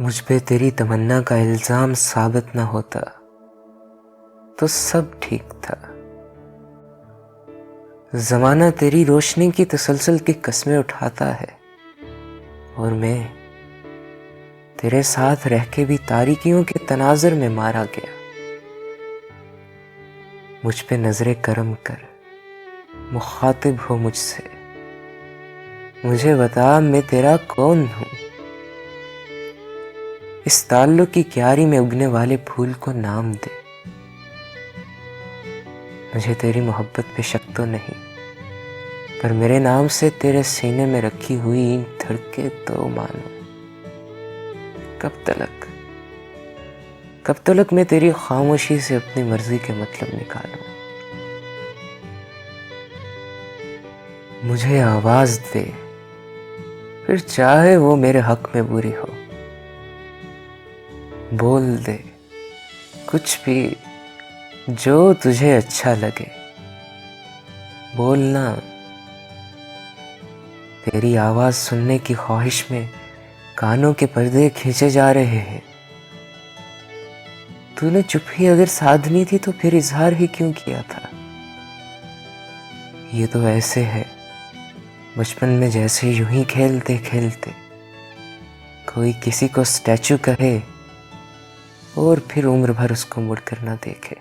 मुझ पे तेरी तमन्ना का इल्जाम साबित न होता तो सब ठीक था। जमाना तेरी रोशनी की तसलसल की कस्में उठाता है और मैं तेरे साथ रह के भी तारीकियों के तनाजर में मारा गया। मुझ पे नजरे करम कर मुखातिब हो मुझसे, मुझे बता मैं तेरा कौन हूं। इस ताल्लुक की क्यारी में उगने वाले फूल को नाम दे। मुझे तेरी मोहब्बत पे शक तो नहीं, पर मेरे नाम से तेरे सीने में रखी हुई ईंट धड़के तो मानो। कब तलक मैं तेरी खामोशी से अपनी मर्जी के मतलब निकालूं। मुझे आवाज दे, फिर चाहे वो मेरे हक में बुरी हो। बोल दे कुछ भी जो तुझे अच्छा लगे। बोलना। तेरी आवाज सुनने की ख्वाहिश में कानों के पर्दे खींचे जा रहे हैं। तूने चुप ही अगर साधनी थी तो फिर इजहार ही क्यों किया था। ये तो ऐसे है बचपन में जैसे यूं ही खेलते खेलते कोई किसी को स्टैचू कहे और फिर उम्र भर उसको मुड़कर ना देखे।